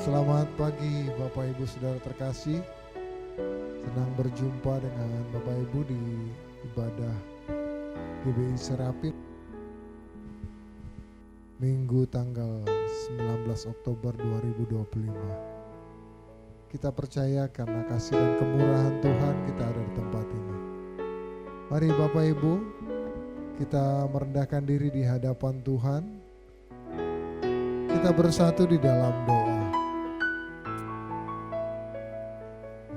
Selamat pagi Bapak Ibu Saudara terkasih. Senang berjumpa dengan Bapak Ibu di ibadah GBI Serapim Minggu tanggal 19 Oktober 2025. Kita percaya karena kasih dan kemurahan Tuhan kita ada di tempat ini. Mari Bapak Ibu, kita merendahkan diri di hadapan Tuhan. Kita bersatu di dalam doa.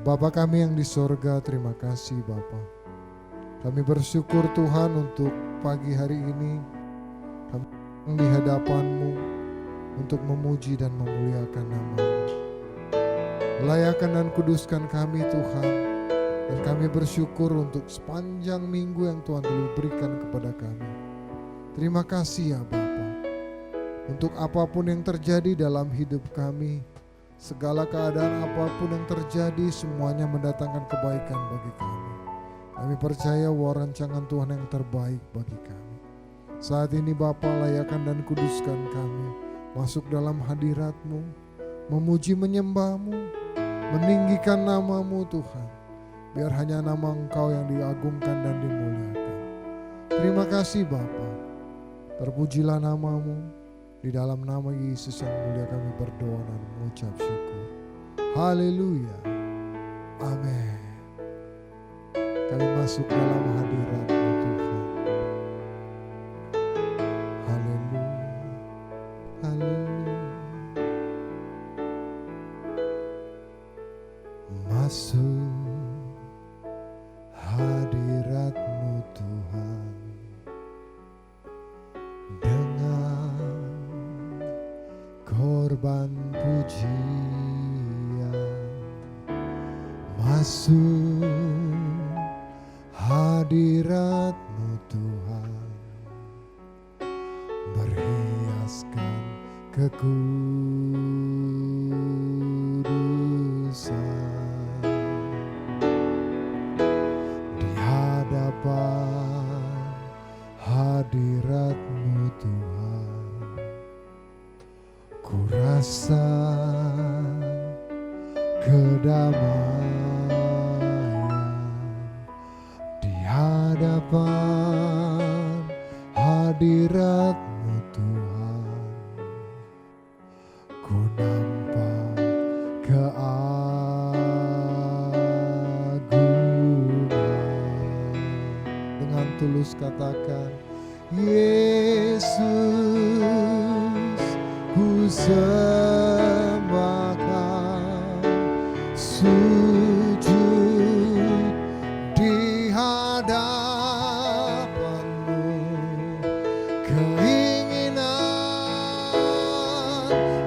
Bapa kami yang di sorga, terima kasih Bapa. Kami bersyukur Tuhan untuk pagi hari ini kami di hadapan-Mu untuk memuji dan memuliakan nama-Mu. Layakan dan kuduskan kami Tuhan, dan kami bersyukur untuk sepanjang minggu yang Tuhan telah berikan kepada kami. Terima kasih ya Bapa, untuk apapun yang terjadi dalam hidup kami. Segala keadaan apapun yang terjadi, semuanya mendatangkan kebaikan bagi kami. Kami percaya bahwa rancangan Tuhan yang terbaik bagi kami. Saat ini Bapa, layakan dan kuduskan kami masuk dalam hadirat-Mu, memuji menyembah-Mu, meninggikan nama-Mu Tuhan. Biar hanya nama Engkau yang diagungkan dan dimuliakan. Terima kasih Bapa, terpujilah nama-Mu. Di dalam nama Yesus yang mulia kami berdoa dan mengucap syukur. Haleluya. Amin. Kami masuk dalam hadirat-Mu Tuhan. Haleluya. Haleluya. Masuk hadirat-Mu Tuhan. Korban pujian, masuk hadirat-Mu Tuhan, berhiaskan kekudusan di hadapan hadirat-Mu Tuhan. Ku rasa kedamaian di hadapan hadirat-Mu Tuhan. Ku nampak keagungan. Dengan tulus katakan, Yesus, ku sembahkan, sujud di hadapan-Mu. Keinginan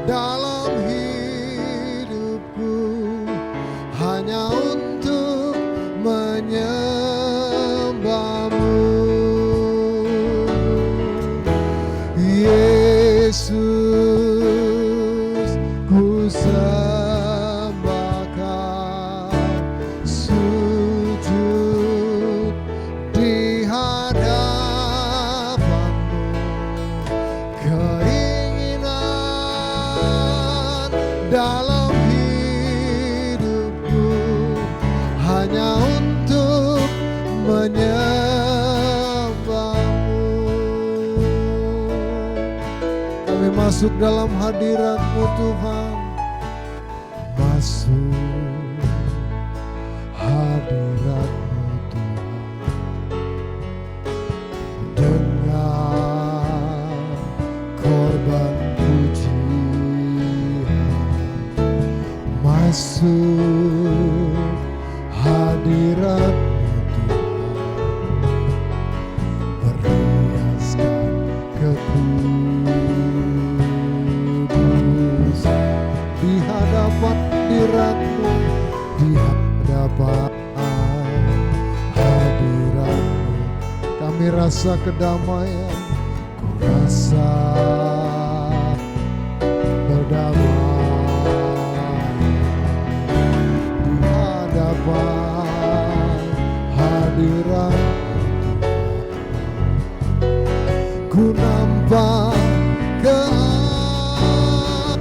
dalam hidupku hanya untuk menyembah-Mu. Yesus, ku sembahkan, sujud di hadapan-Mu. Keinginan dalam hidupku hanya untuk menyembah-Mu. Kami masuk dalam hadirat-Mu Tuhan. Masuk hadirat-Mu Tuhan, dengan korban pujian. Masuk hadirat-Mu Tuhan, berhiaskan kekudusan di hadapan hadirat-Mu, di hadapan hadirat-Mu. Kami rasa kedamaian, ku rasa berdamai di hadapan hadirat-Mu. Ku nampak keagungan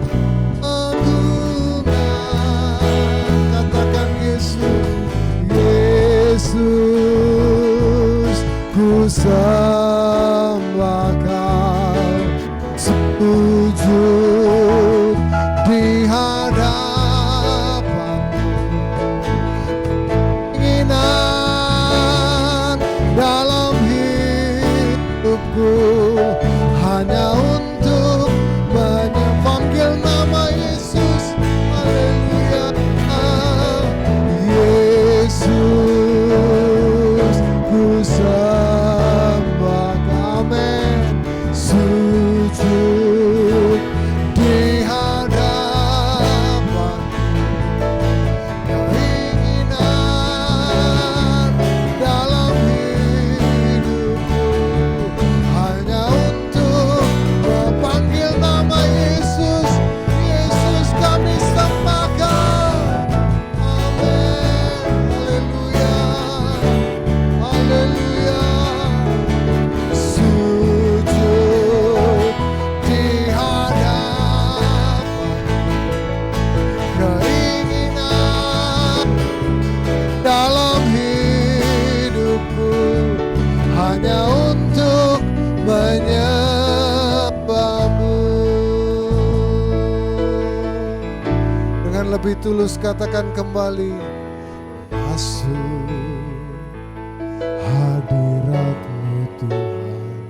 Dengan lebih tulus katakan kembali, masuk hadirat-Mu Tuhan,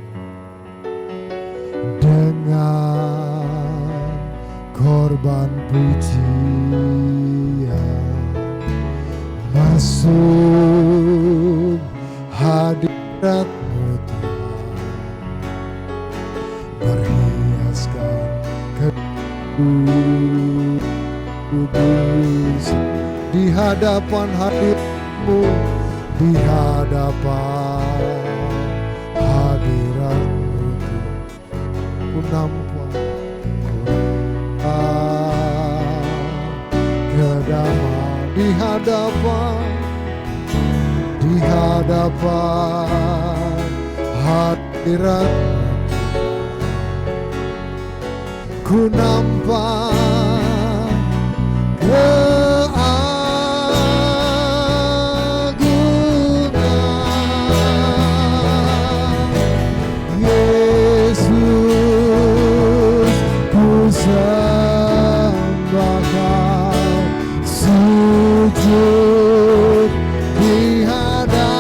dengan korban pujian. Masuk hadirat-Mu Tuhan, berhiaskan kudus di hadapan hadirat-Mu, di hadapan hadirat-Mu Tuhan. Ku nampak kedamaian di hadapan hadirat-Mu. Ku nampak keagungan Yesus, ku sembah Kau, sujud di hadapan-Mu.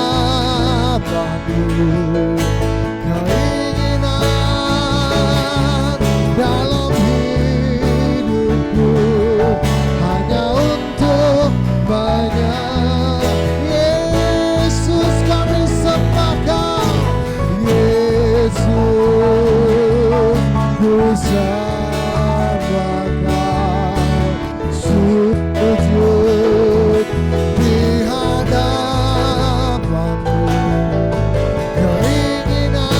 Keinginan dalam hidupku hanya untuk Yesus, kami sembah Kau. Yesus, ku sembah Kau, sujud di hadapan-Mu. Keinginan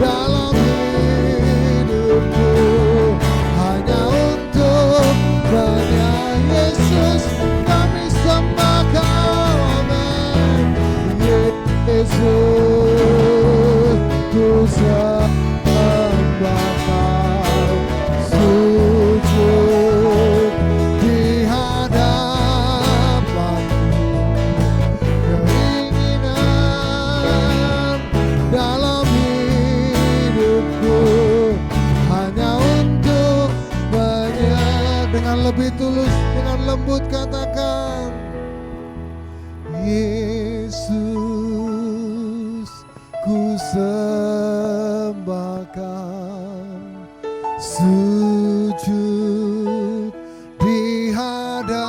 dalam hidupku hanya untuk Yesus, kami sembah Kau. Amin. Yesus, ku sembah Kau, sujud di hadapan-Mu. Keinginan dalam hidupku hanya untuk dengan lebih tulus, dengan lembut katakan, Yesus, ku sembah Kau, sujud di hadapan-Mu.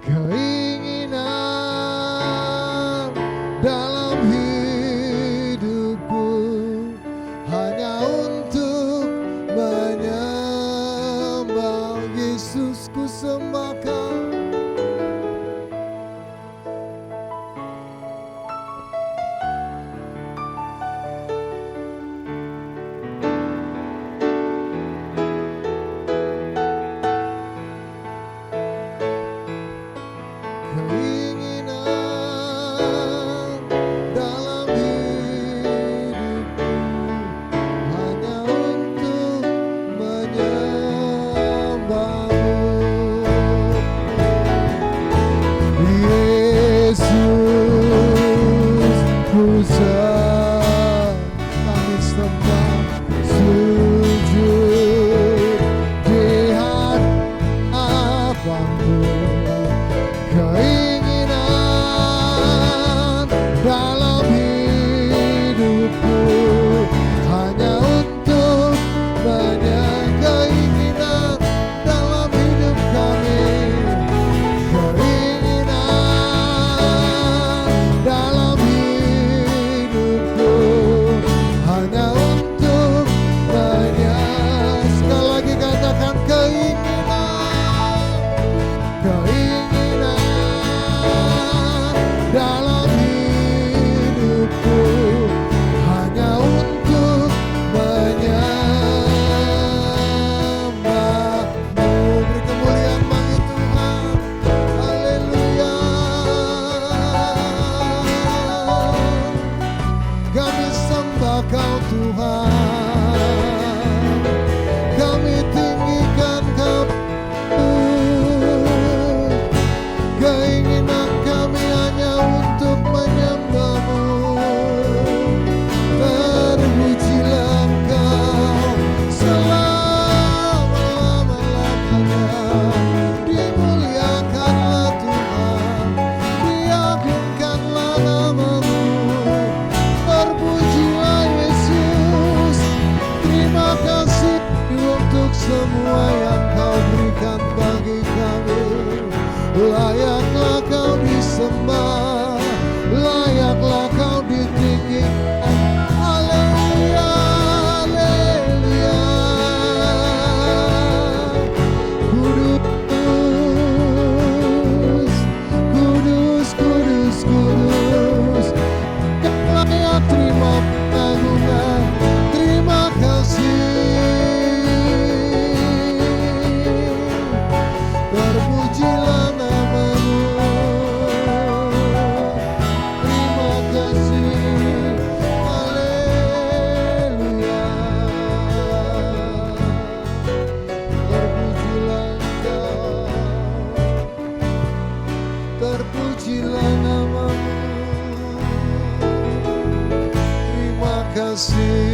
Keinginan dalam hidupku hanya untuk menyembah. Yesus, ku sembah Kau. semua yang kau berikan bagi kami. Layaklah kau disembah, layaklah kau ditinggikan. Haleluya, haleluya. Kudus, kudus, kudus, kudus. Yang layak terima pengagungan, terima kasih. Terpujilah namamu, terima kasih, haleluya. Terpujilah Engkau, terpujilah namamu, terima kasih.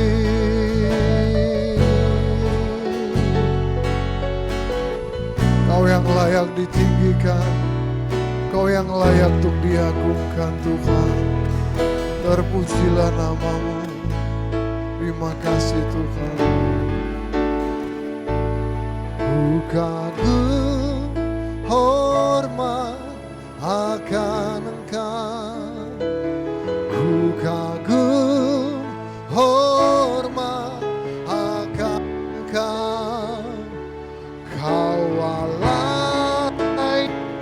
Kau yang layak ditinggikan, Kau yang layak untuk diagungkan Tuhan. Terpujilah namamu, terima kasih Tuhan. Ku kagum hormat akan Engkau, ku kagum hormat akan Engkau. Kau Allah yang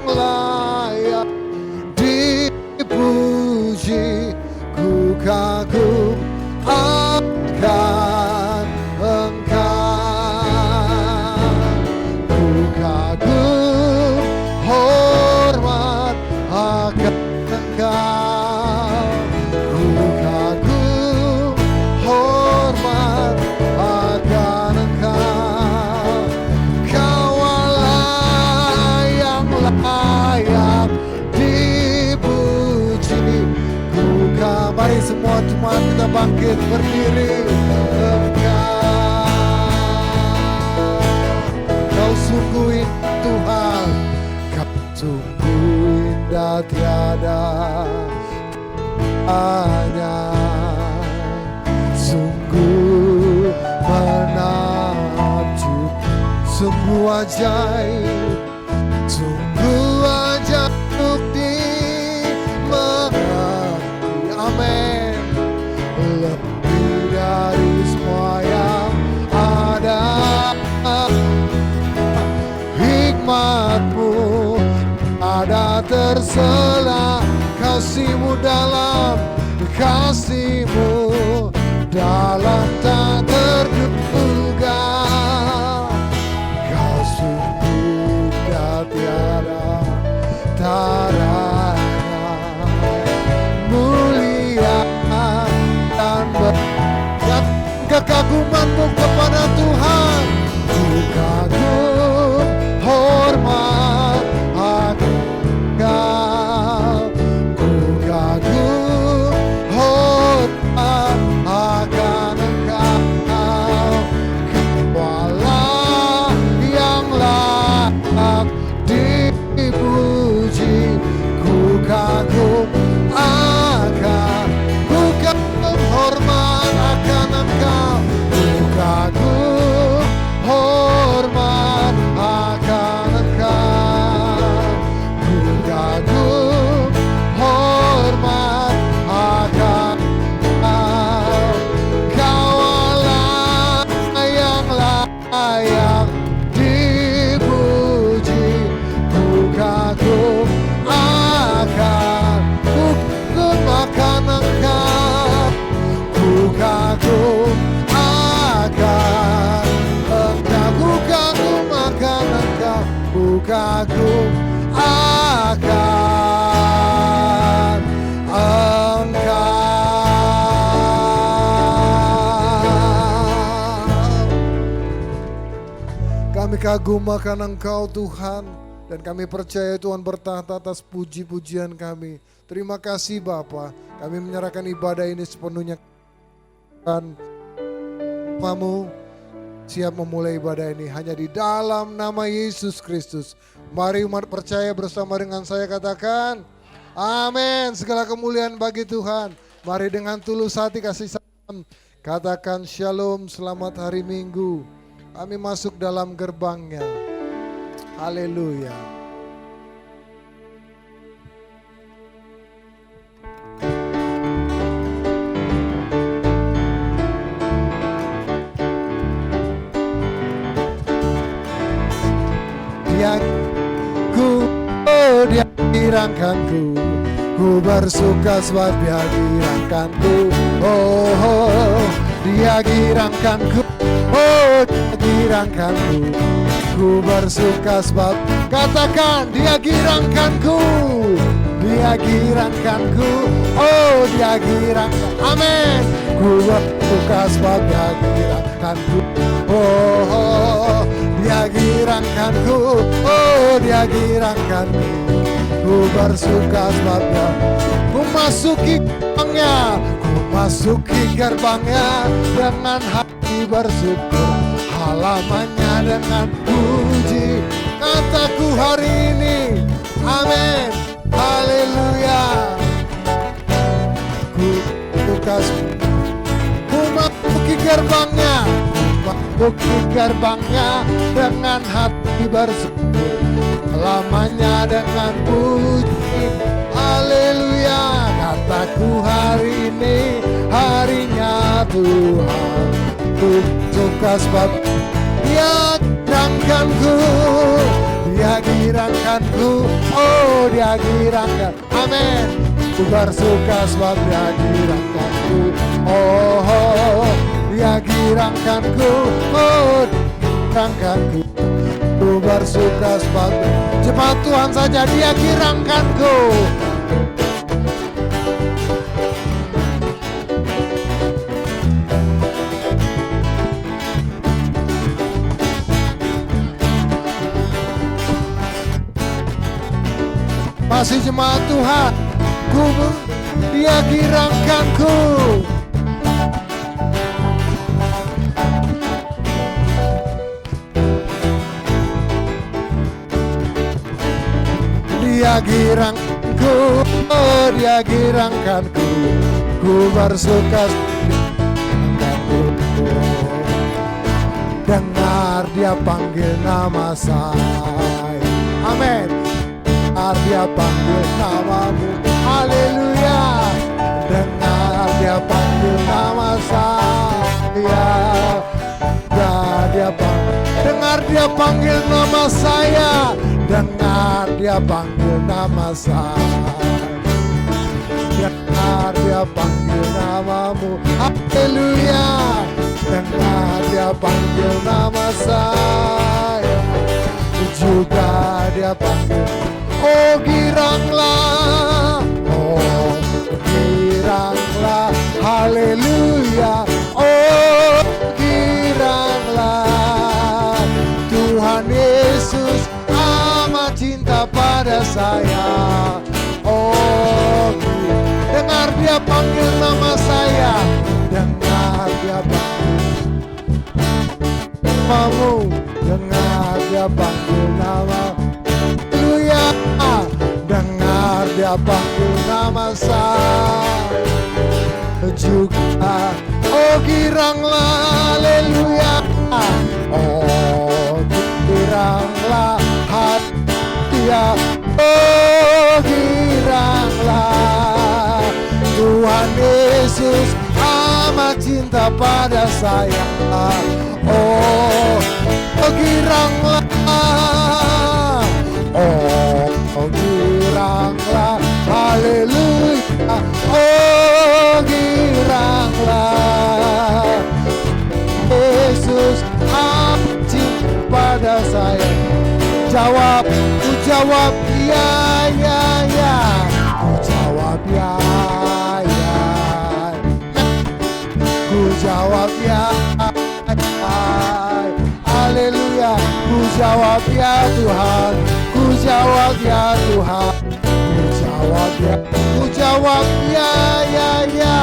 layak dipuji, ku kagum akan Engkau. Ku kagum hormat akan Engkau, ku kagum hormat akan Engkau. Kau Allah yang layak dipuji. Mari semua jemaat kita bangkit berdiri. Kau sungguh indah Tuhan, Kau sungguh indah tiada hanya, sungguh menakjub, sungguh ajaib, sungguh ajaib untuk dimengerti. Amin. Lebih dari semua yang ada, hikmat-Mu ada tersela, kasih-Mu dalam, kasih-Mu dalam tak terduga. Kau sungguh indah tiada taranya, mulia dan berkat kekaguman-Mu kepada Tuhan. Ku kagum hormat akan Engkau, ku kagum hormat akan Engkau. Kau Allah yang layak dipuji, ku kagum akan, ku kagum hormat akan Engkau, ku kagum hormat akan Engkau, ku kagum hormat akan Engkau. Kau Allah yang layak dipuji, ku kagum akan, ku kagum akan Engkau, ku kagum akan Engkau, ku kagum akan Engkau, ku kagum akan Engkau. Kami kagum akan Engkau Tuhan, dan kami percaya Tuhan bertahta atas puji-pujian kami. Terima kasih Bapa, kami menyerahkan ibadah ini sepenuhnya dan Mamu siap memulai ibadah ini hanya di dalam nama Yesus Kristus. Mari umat percaya bersama dengan saya katakan amin. Segala kemuliaan bagi Tuhan. Mari dengan tulus hati kasih salam katakan shalom, selamat hari Minggu. Kami masuk dalam gerbangnya. Haleluya. Dia girangkanku, ku bersuka sebab dia girangkanku. Oh, dia girangkanku, oh dia girangkanku, ku bersuka sebab, katakan dia girangkanku, dia girangkanku, oh dia girangkan, amin. Ku bersuka sebab dia girangkanku, oh dia girangkanku, oh dia girangkanku, ku bersuka sebabnya. Ku masuki gerbangnya, ku masuki gerbangnya dengan hati bersyukur, halamannya dengan puji. Kataku hari ini, amin, haleluya. Ku suka, ku masuki gerbangnya, masuki gerbangnya dengan hati bersyukur, lamanya dengan puji. Haleluya. Kataku hari ini harinya Tuhan, ku suka sebab dia girangkanku, dia girangkanku, oh dia girangkan, amin. Ku bersuka sebab dia girangkanku, oh dia girangkanku, oh girangkanku, ku bersuka sebab jemaat Tuhan saja dia girangkanku. Masih jemaat Tuhan, dia girangkanku. Dia girangkanku, oh dia girangkanku, ku bersuka girangkanku. Dengar dia panggil nama saya, amin. Dengar dia panggil namamu, haleluya. Dengar dia panggil nama saya, dengar dia panggil nama saya, dengar dia panggil nama saya, dengar dia panggil namamu, haleluya. Dengar dia panggil nama saya, juga dia panggil, oh giranglah, oh giranglah, haleluya, oh giranglah. Tuhan Yesus amat cinta pada saya, oh dengar dia panggil nama saya, dengar dia panggil namamu, dengar dia panggil nama, haleluya. Dengar dia panggil nama saya juga, oh giranglah, haleluya. Oh giranglah hati, oh giranglah. Tuhan Yesus amat cinta pada saya, oh giranglah, oh giranglah, haleluya, oh giranglah. Yesus amat cinta pada saya. Jawab, ku jawab ya, ya, ya. Ku jawab ya, ya. Ku jawab ya, haleluya. Ku jawab ya Tuhan, ku jawab ya Tuhan, ku jawab ya, ku jawab ya, ya, ya.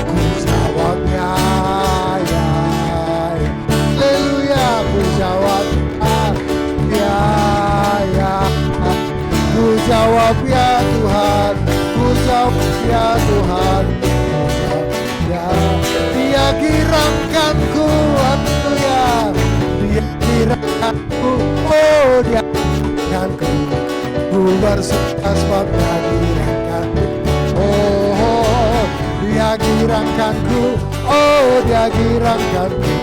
Ku jawab ya, ya, haleluya. Ku jawab ya, ya. Ku jawab ya Tuhan, ku jawab ya Tuhan, ku jawab ya. Dia girangkanku, haleluya. bersuka sebab Dia giranganku. Oh, Dia giranganku. Oh, Dia giranganku.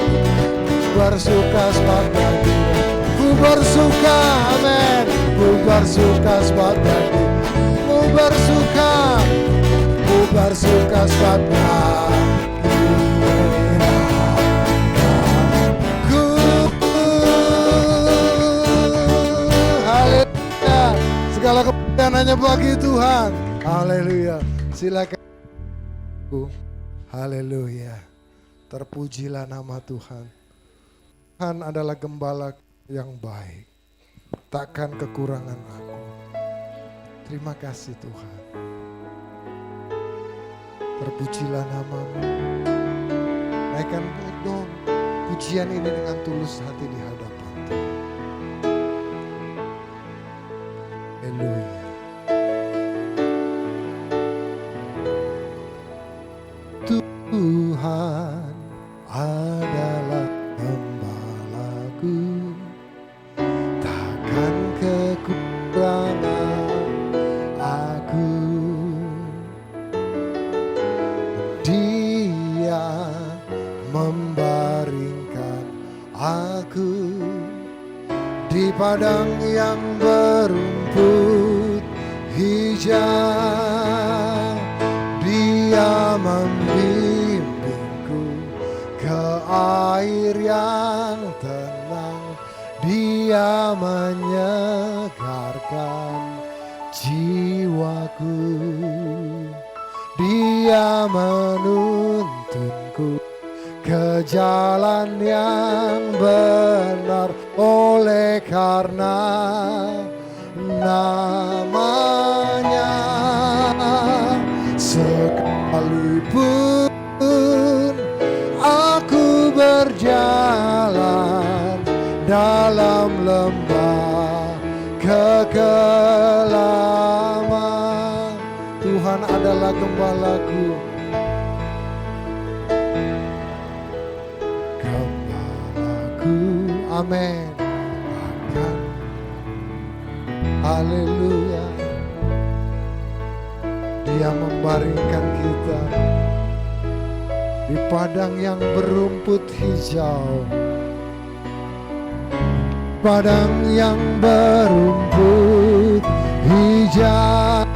Bersuka sebab Dia giranganku. Ku bersuka, amin. Ku bersuka sebab Dia giranganku. Ku bersuka. Ku bersuka sebab Dia segala kemuliaan hanya bagi Tuhan. Haleluya. Silakan. Haleluya. Terpujilah nama Tuhan. Tuhan adalah gembala yang baik. Takkan kekurangan aku. Terima kasih Tuhan. Terpujilah namamu. Naikkan dong pujian ini dengan tulus hati di hadapan Tuhan. Haleluya. Tuhan adalah gembalaku, takkan kekurangan aku. Dia membaringkan aku di padang yang berumput hijau. Dia membimbingku ke air yang tenang. Dia menyegarkan jiwaku. Dia menuntunku ke jalan yang benar, oleh karena namanya. Sekalipun aku berjalan dalam lembah kekelaman, Tuhan adalah gembalaku. Gembalaku, amin. Haleluya. Dia membaringkan kita di padang yang berumput hijau. Padang yang berumput hijau.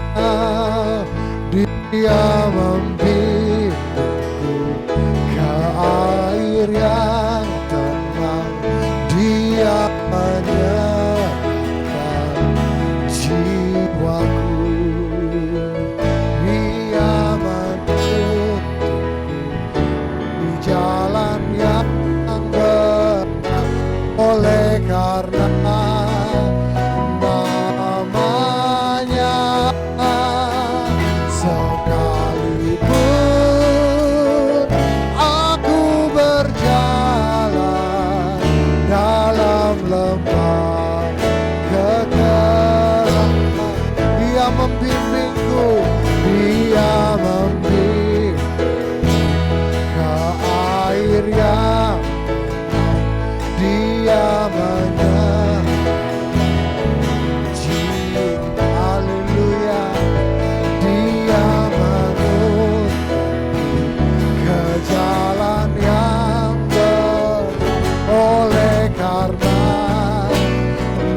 Dia membimbingku ke air yang tenang. Dia menyerahkan jiwaku. Dia menuntunku di jalan yang benar, oleh karena namanya. Sekalipun aku berjalan dalam lembah kekelaman, Dia membimbingku. Dia membimbingku ke air yang Dia haleluya. Dia menuntun ke jalan yang benar, oleh karena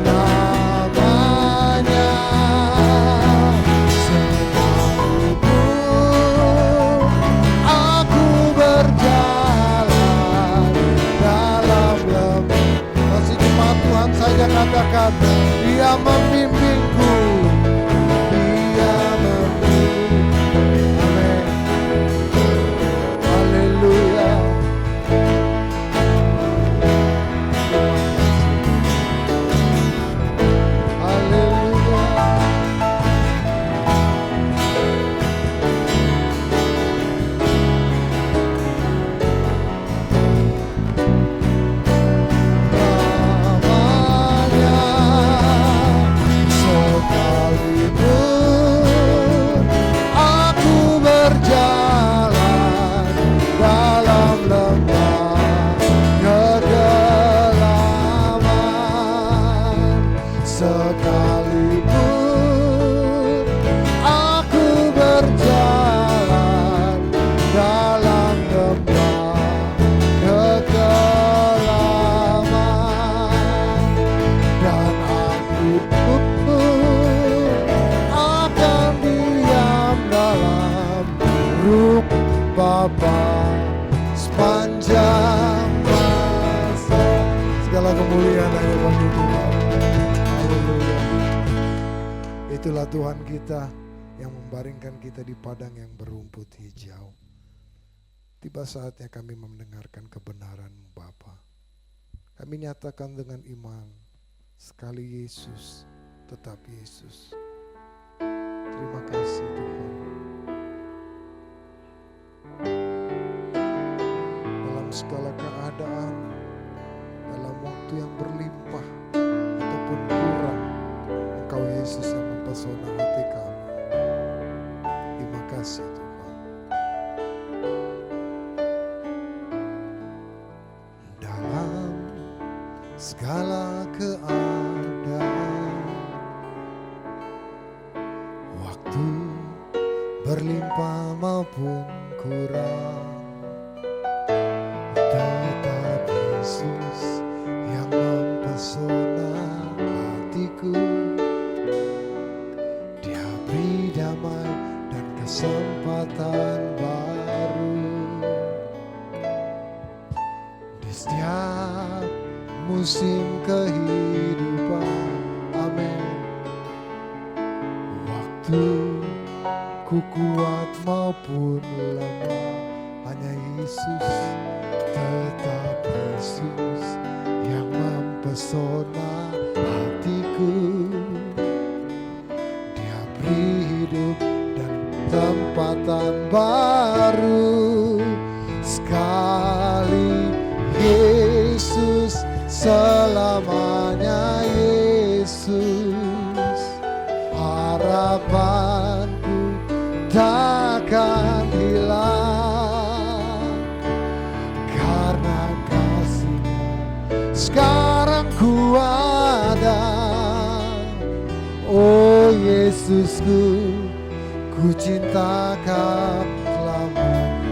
namanya. Sekalipun aku berjalan dalam lembah, masih jemaat Tuhan saja katakan, Dia membimbingku. Dia membimbingku. Amin. Haleluya. Haleluya. Namanya kemuliaan hanya bagi Tuhan. Haleluya. Itulah Tuhan kita yang membaringkan kita di padang yang berumput hijau. Tiba saatnya kami mendengarkan kebenaran-Mu Bapa. Kami nyatakan dengan iman, sekali Yesus, tetap Yesus. Terima kasih Tuhan. Dalam segala keadaan, dalam waktu yang berlimpah ataupun kurang, Engkau Yesus yang mempesona hati kami. Terima kasih Tuhan. Dalam segala keadaan, waktu berlimpah maupun kurang, tetap Yesus yang mempesona hatiku. Dia beri damai dan kesempatan baru di setiap musim kehidupan. Amin. Waktu ku kuat maupun lemah, hanya Yesus, tetap Yesus yang mempesona hatiku. Dia beri hidup dan tempatan baru. Sekali Yesus, selamanya Yesus. Harapanku takkan hilang, karena kasih-Nya sekarang ku ada. Oh Yesusku, ku cinta Kau selamanya.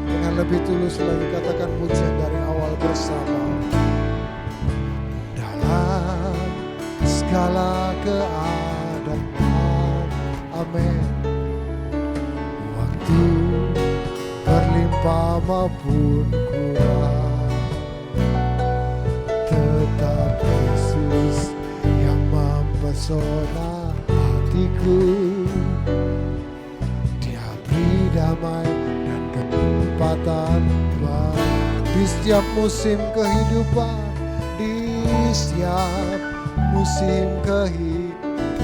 Dengan lebih tulus lagi katakan pujian dari awal bersama. Dalam segala keadaan, amin. Waktu berlimpah maupun kurang, tetap Yesus yang mempesona hatiku. Dia beri damai dan kesempatan baru di setiap musim kehidupan, di setiap musim kehidupan.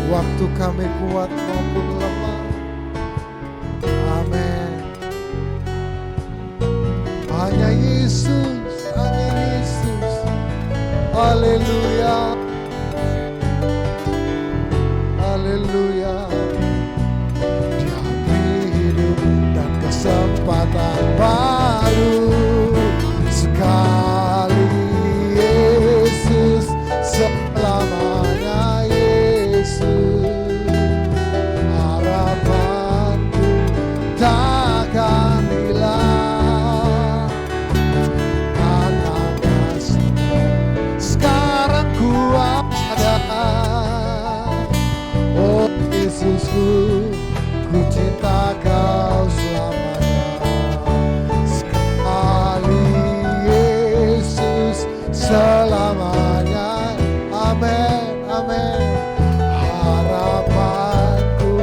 Waktu kami kuat maupun lemah, amin. Hanya Yesus, hanya Yesus. Haleluya, haleluya. Dia beri hidup dan kesempatan baru. Sekali Yesus, selamanya Yesus. Harapanku takkan hilang, karena kasih-Nya sekarang ku ada. Oh Yesusku, ku cinta Kau selamanya. Sekali Yesus, selamanya. Amin, amin. Harapanku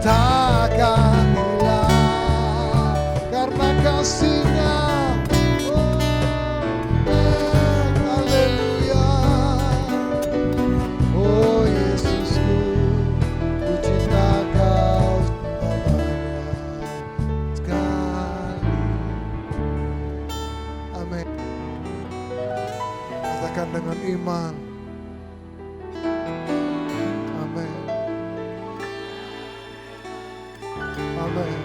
takkan hilang, karena kasih-Nya. Oh, haleluya. Oh Yesusku, ku cinta Kau selamanya. Sekali. Amin. Katakan dengan iman. Amin. Amin.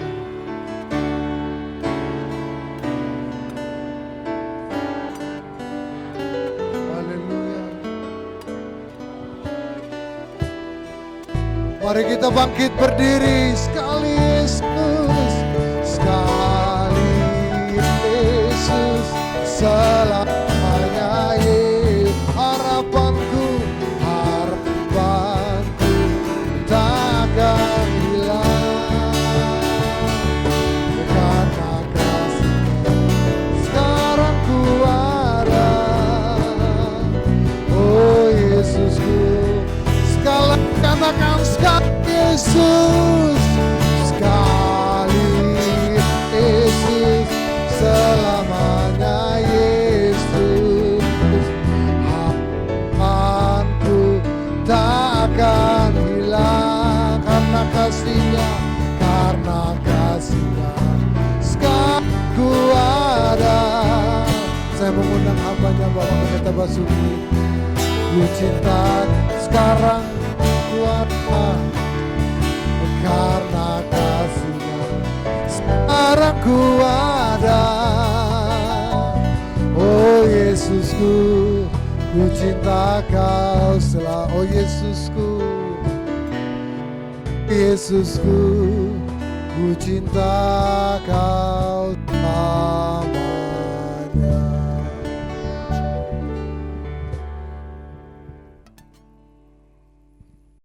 Haleluya. Mari kita bangkit berdiri. Sekali Yesus, sekali Yesus, selamanya Yesus. Harapanku, harapanku takkan hilang, karena kasih-Nya sekarang ku ada. dengan Bapak Pendeta Basuki. Ku cinta sekarang kuatlah karena kasih-Nya. Sekarang ku ada, oh Yesusku, ku cinta Kau selalu. Oh Yesusku, Yesusku, ku cinta Kau selamanya.